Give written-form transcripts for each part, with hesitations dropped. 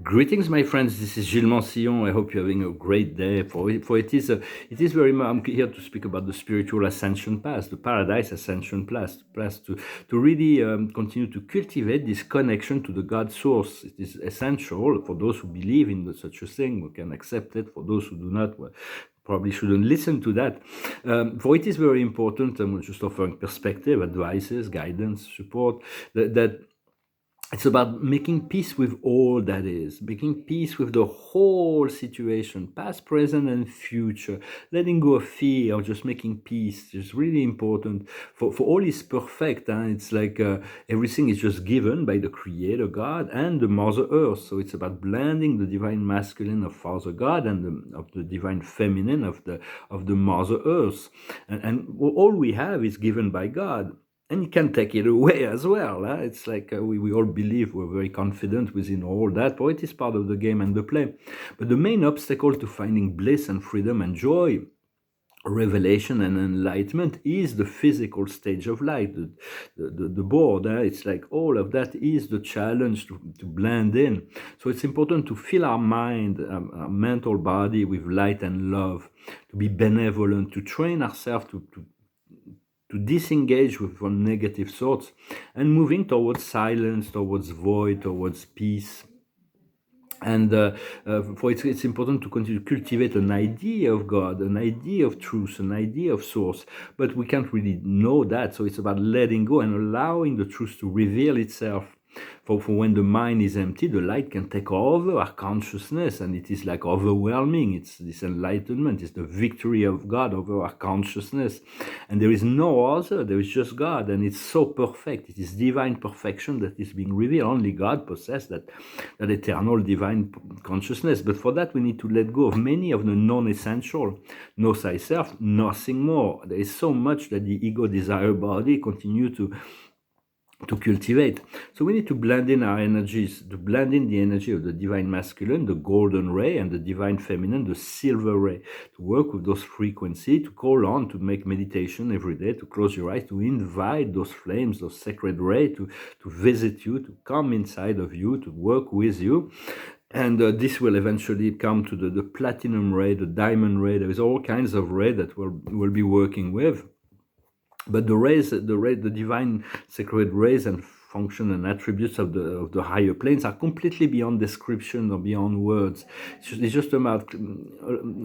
Greetings, my friends. This is Gilles Mancillon. I hope you're having a great day. For it is very much. I'm here to speak about the spiritual ascension path, the paradise ascension path to really continue to cultivate this connection to the God source. It is essential for those who believe in such a thing. We can accept it. For those who do not, well, probably shouldn't listen to that. For it is very important. I'm just offering perspective, advices, guidance, support that it's about making peace with all that is, making peace with the whole situation, past, present, and future, letting go of fear, or just making peace is really important. For all is perfect, and it's like everything is just given by the Creator God and the Mother Earth. So it's about blending the divine masculine of Father God and of the divine feminine of the Mother Earth, and all we have is given by God. And you can take it away as well. It's like we all believe we're very confident within all that, but it is part of the game and the play. But the main obstacle to finding bliss and freedom and joy, revelation and enlightenment, is the physical stage of life, the board. It's like all of that is the challenge to blend in. So it's important to fill our mind, our mental body with light and love, to be benevolent, to train ourselves to disengage with our negative thoughts and moving towards silence, towards void, towards peace. And for it's important to continue to cultivate an idea of God, an idea of truth, an idea of source, but we can't really know that. So it's about letting go and allowing the truth to reveal itself. For when the mind is empty, the light can take over our consciousness, and it is like overwhelming. It's this enlightenment, it's the victory of God over our consciousness. And there is no other, there is just God, and it's so perfect. It is divine perfection that is being revealed. Only God possesses that eternal divine consciousness. But for that, we need to let go of many of the non-essential. No thyself, nothing more. There is so much that the ego, desire, body continue to cultivate. So we need to blend in our energies, to blend in the energy of the divine masculine, the golden ray, and the divine feminine, the silver ray, to work with those frequencies, to call on, to make meditation every day, to close your eyes, to invite those flames, those sacred rays to visit you, to come inside of you, to work with you. And this will eventually come to the platinum ray, the diamond ray. There is all kinds of ray that we'll be working with. But the divine sacred rays and function and attributes of the higher planes are completely beyond description or beyond words. It's just about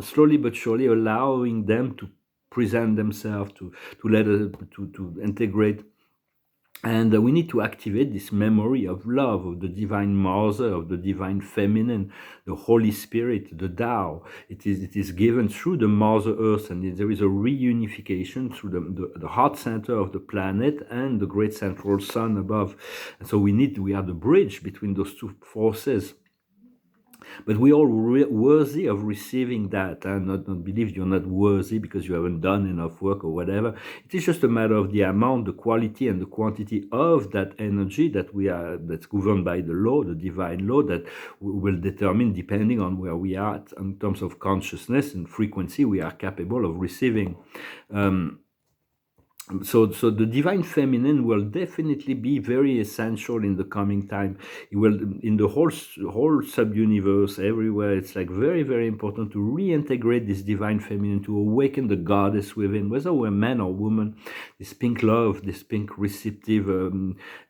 slowly but surely allowing them to present themselves, to integrate. And we need to activate this memory of love, of the divine mother, of the divine feminine, the Holy Spirit, the Tao. It is given through the Mother Earth, and there is a reunification through the heart center of the planet and the great central sun above. And so we are the bridge between those two forces. But we are worthy of receiving that, and not believe you're not worthy because you haven't done enough work or whatever. It is just a matter of the amount, the quality, and the quantity of that energy that's governed by the law, the divine law, that will determine, depending on where we are at, in terms of consciousness and frequency, we are capable of receiving. So the divine feminine will definitely be very essential in the coming time. It will, in the whole sub-universe, everywhere. It's like very, very important to reintegrate this divine feminine, to awaken the goddess within, whether we're man or woman. This pink love, this pink receptive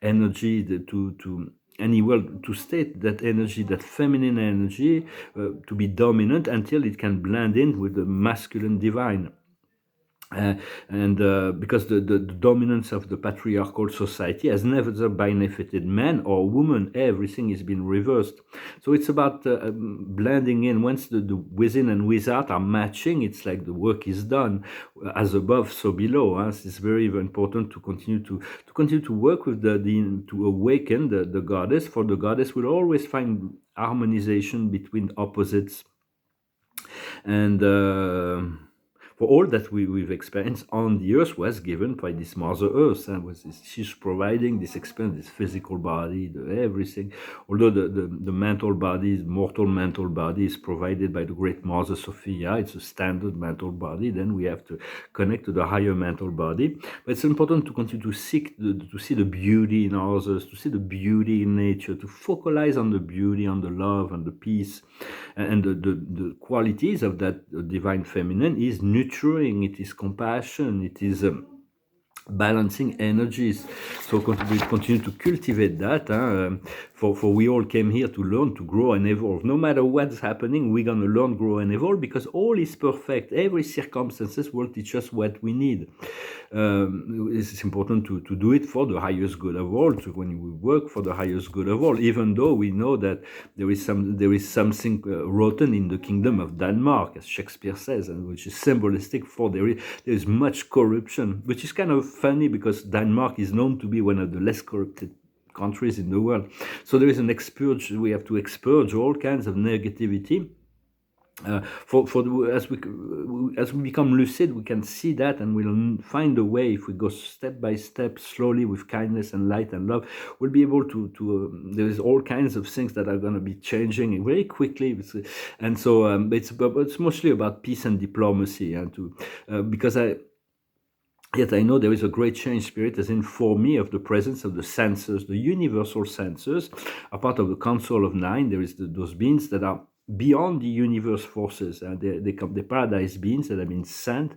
energy to state that energy, that feminine energy, to be dominant until it can blend in with the masculine divine. Because the dominance of the patriarchal society has never benefited man or woman, everything has been reversed. So it's about blending in. Once the within and without are matching, it's like the work is done, as above, so below. It's very, very important to continue to work with to awaken the goddess. For the goddess will always find harmonization between opposites, and for all that we've experienced on the earth was given by this Mother Earth, and she's providing this experience, this physical body, everything. Although the mental body, mortal mental body, is provided by the great Mother Sophia, it's a standard mental body. Then we have to connect to the higher mental body. But it's important to continue to seek, to see the beauty in others, to see the beauty in nature, to focalize on the beauty, on the love, and the peace, and the qualities of that divine feminine is nurturing, it is compassion, it is balancing energies. So we continue to cultivate that, for we all came here to learn, to grow and evolve. No matter what's happening, we're going to learn, grow and evolve, because all is perfect. Every circumstances will teach us what we need. It's important to do it for the highest good of all. So when we work for the highest good of all, even though we know that there is something rotten in the kingdom of Denmark, as Shakespeare says, and which is symbolistic for there is much corruption, which is kind of funny because Denmark is known to be one of the less corrupted countries in the world. So there is an expurge. We have to expurge all kinds of negativity. As we become lucid, we can see that, and we'll find a way. If we go step by step, slowly, with kindness and light and love, we'll be able to. There is all kinds of things that are going to be changing very quickly, and so it's mostly about peace and diplomacy, and because Yet I know there is a great change. Spirit has informed me of the presence of the sensors, the universal sensors, are part of the Council of Nine. There is those beings that are beyond the universe forces. They come, the paradise beings that have been sent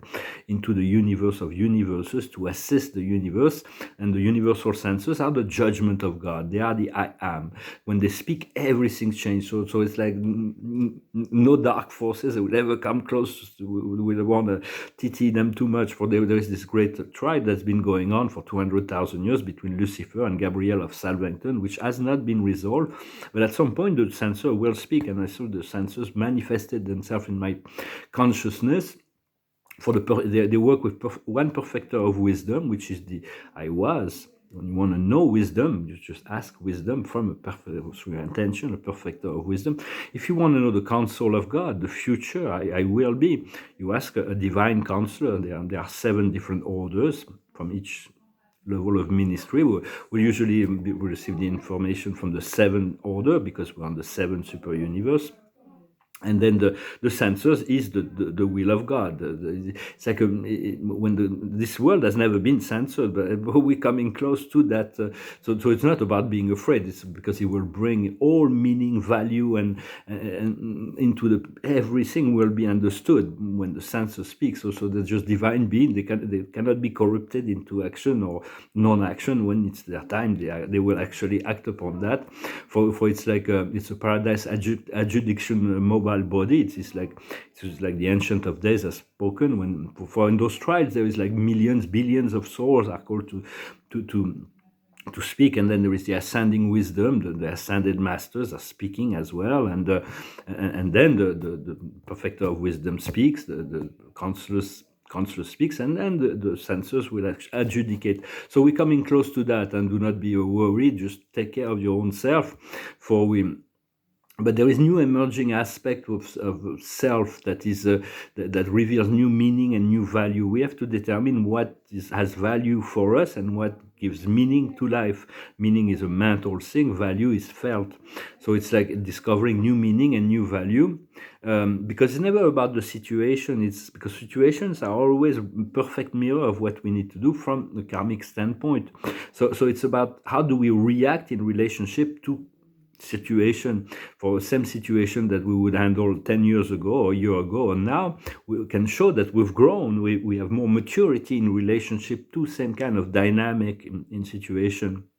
into the universe of universes to assist the universe. And the universal sensors are the judgment of God. They are the I am. When they speak, everything changes. So it's like no dark forces that will ever come close. We don't want to TT them too much. For there is this great tribe that's been going on for 200,000 years between Lucifer and Gabriel of Salvington, which has not been resolved. But at some point, the sensor will speak, and I saw the sensors manifested themselves in my consciousness. They work with one perfecter of wisdom, which is the I was. When you want to know wisdom, you just ask wisdom from through your intention, a perfecter of wisdom. If you want to know the counsel of God, the future, I will be, you ask a divine counselor. There are 7 different orders from each level of ministry. We usually receive the information from the 7th order because we're on the 7th super universe. And then the sensors is the will of God. It's like this world has never been censored, but we're coming close to that. So it's not about being afraid. It's because it will bring all meaning, value, and into everything will be understood when the sensor speaks. So they're just divine being. They cannot be corrupted into action or non-action. When it's their time, they will actually act upon that. For it's like it's a paradise adjudication mobile body. It's like the Ancient of Days has spoken. When for in those trials there is like millions, billions of souls are called to speak, and then there is the ascending wisdom. The ascended masters are speaking as well, and then the perfecter of wisdom speaks. The counselor speaks, and then the censors will adjudicate. So we're coming close to that, and do not be worried. Just take care of your own self, but there is new emerging aspect of self that is that reveals new meaning and new value. We have to determine what has value for us and what gives meaning to life. Meaning is a mental thing. Value is felt. So it's like discovering new meaning and new value, because it's never about the situation. It's because situations are always a perfect mirror of what we need to do from the karmic standpoint. So it's about how do we react in relationship to situation. For the same situation that we would handle 10 years ago or a year ago, and now we can show that we've grown. We have more maturity in relationship to same kind of dynamic in situation.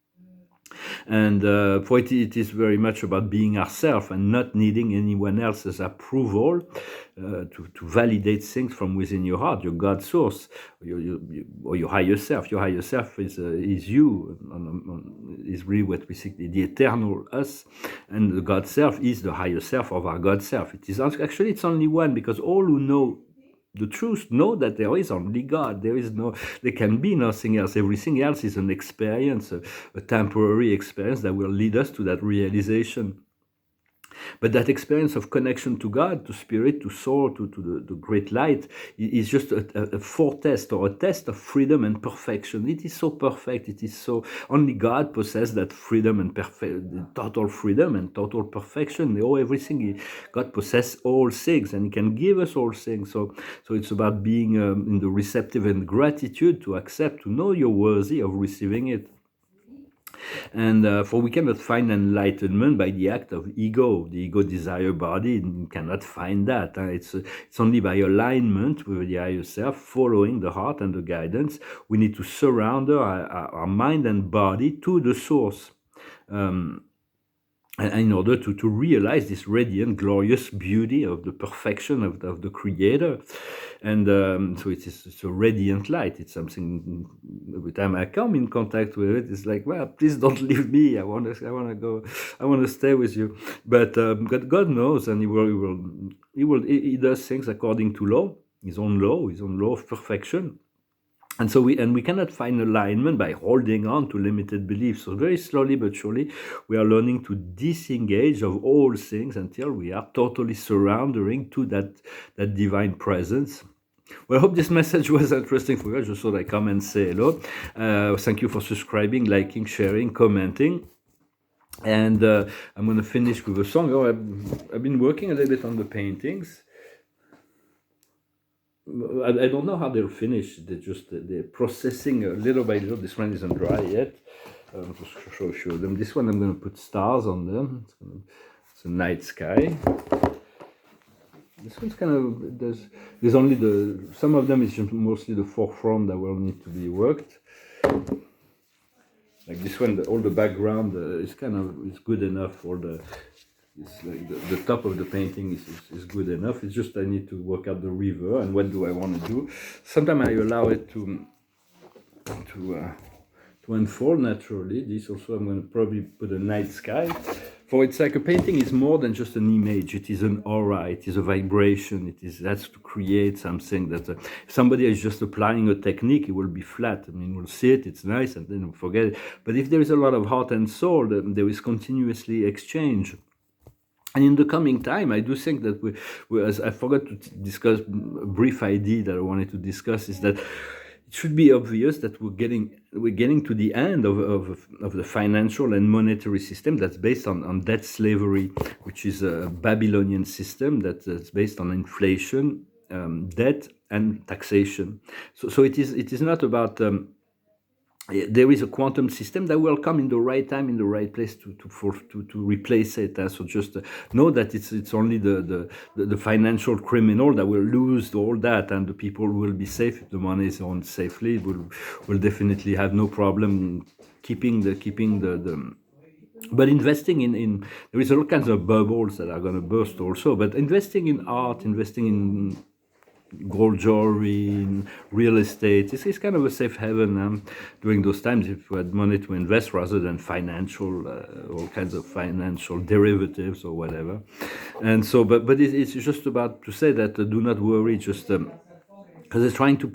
And for it is very much about being ourselves and not needing anyone else's approval to validate things from within your heart, your God source, or your higher self. Your higher self is you, is really what we see, the eternal us, and the God self is the higher self of our God self. It is actually it's only one, because all who know the truth know that there is only God. There can be nothing else. Everything else is an experience, a temporary experience that will lead us to that realization. But that experience of connection to God, to spirit, to soul, to the great light is just a foretaste or a test of freedom and perfection. It is so perfect. It is so, only God possesses that freedom and total freedom and total perfection. Oh, everything, God possesses all things and He can give us all things. So it's about being in the receptive and gratitude to accept, to know you're worthy of receiving it. And for we cannot find enlightenment by the act of ego. The ego desire body, you cannot find that. It's only by alignment with the higher self, following the heart and the guidance. We need to surrender our mind and body to the source. And in order to realize this radiant, glorious beauty of the perfection of the Creator. And so it's a radiant light. It's something, every time I come in contact with it, it's like, well, please don't leave me. I want to go. I want to stay with you. But God knows, and He does things according to law, His own law of perfection. And so we cannot find alignment by holding on to limited beliefs. So very slowly but surely, we are learning to disengage of all things until we are totally surrendering to that divine presence. Well, I hope this message was interesting for you. I just thought I'd come and say hello. Thank you for subscribing, liking, sharing, commenting. And I'm going to finish with a song. Oh, I've been working a little bit on the paintings. I don't know how they'll finish. They're processing little by little. This one isn't dry yet. Just show them. This one I'm going to put stars on them. It's a night sky. This one's kind of there's only some of them is just mostly the forefront that will need to be worked. Like this one, all the background is good enough for the. It's like the top of the painting is good enough. It's just I need to work out the river and what do I want to do. Sometimes I allow it to unfold naturally. This also I'm going to probably put a night sky. For it's like a painting is more than just an image. It is an aura. It is a vibration. That's to create something that if somebody is just applying a technique, it will be flat. I mean, we'll see it, it's nice, and then we'll forget it. But if there is a lot of heart and soul, there is continuously exchange. And in the coming time, I do think that as I forgot to discuss a brief idea that I wanted to discuss, is that it should be obvious that we're getting to the end of the financial and monetary system that's based on debt slavery, which is a Babylonian system that's based on inflation, debt, and taxation. So it is not about. There is a quantum system that will come in the right time, in the right place to replace it. So just know that it's only the financial criminal that will lose all that, and the people will be safe if the money is owned safely. Will definitely have no problem keeping the. But investing in there is all kinds of bubbles that are going to burst also. But investing in art, investing in gold jewelry, real estate. It's kind of a safe haven during those times if you had money to invest rather than financial, all kinds of financial derivatives or whatever. And so, but it's just about to say that do not worry, just because they're trying to,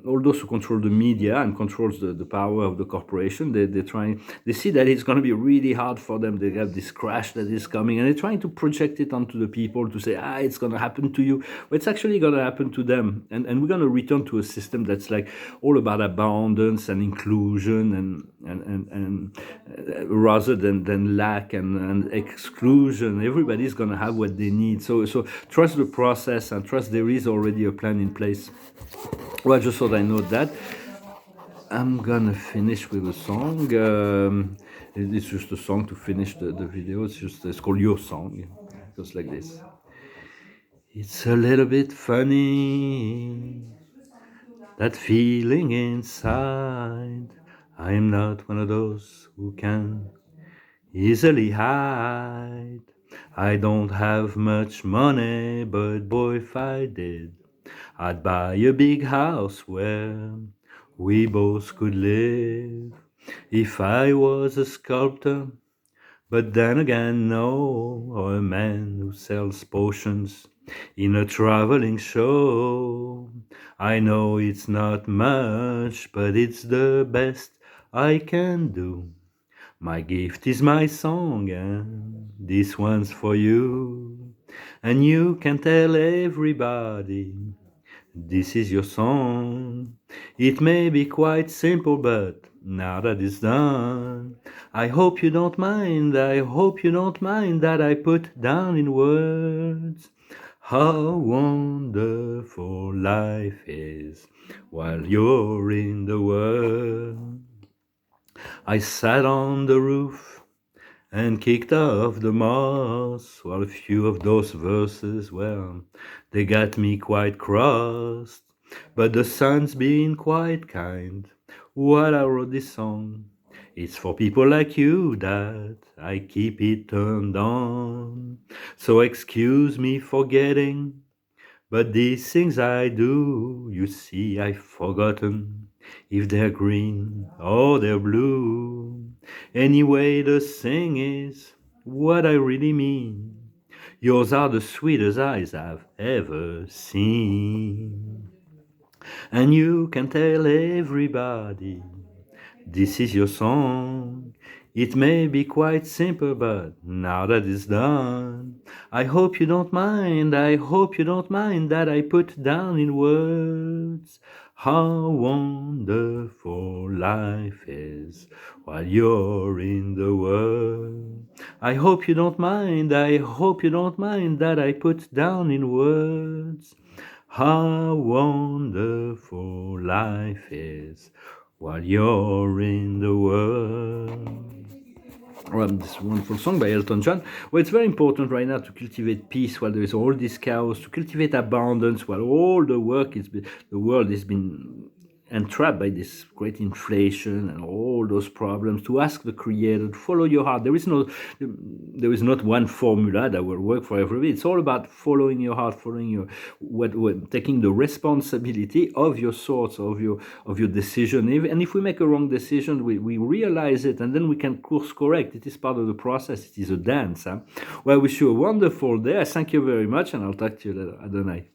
all those who control the media and controls the power of the corporation, they see that it's going to be really hard for them. They have this crash that is coming, and they're trying to project it onto the people to say, it's going to happen to you. But it's actually going to happen to them. And we're going to return to a system that's like all about abundance and inclusion and rather than lack and exclusion. Everybody's going to have what they need. So trust the process and trust there is already a plan in place. Well, just thought I note that. I'm gonna finish with a song. It's just a song to finish the video. It's called Your Song. It goes like this. It's a little bit funny, that feeling inside. I'm not one of those who can easily hide. I don't have much money, but boy, if I did, I'd buy a big house where we both could live. If I was a sculptor, but then again, no, or a man who sells potions in a traveling show. I know it's not much, but it's the best I can do. My gift is my song, and this one's for you. And you can tell everybody this is your song. It may be quite simple, but now that it's done, I hope you don't mind, I hope you don't mind that I put down in words how wonderful life is while you're in the world. I sat on the roof and kicked off the moss, while a few of those verses, well, they got me quite crossed. But the sun's been quite kind while I wrote this song. It's for people like you that I keep it turned on. So excuse me for getting, but these things I do, you see, I've forgotten if they're green or they're blue. Anyway, the thing is what I really mean. Yours are the sweetest eyes I've ever seen. And you can tell everybody this is your song. It may be quite simple, but now that it's done, I hope you don't mind, I hope you don't mind that I put down in words how wonderful life is while you're in the world. I hope you don't mind, I hope you don't mind that I put down in words how wonderful life is while you're in the world. Well, this wonderful song by Elton John. Well, it's very important right now to cultivate peace while there is all this chaos, to cultivate abundance while all the world has been entrapped by this great inflation and all those problems. To ask the Creator to follow your heart. There is not one formula that will work for everybody. It's all about following your heart, following your taking the responsibility of your thoughts, of your decision. And if we make a wrong decision, we realize it, and then we can course correct. It is part of the process. It is a dance. Well, I wish you a wonderful day. I thank you very much, and I'll talk to you later. Adonai.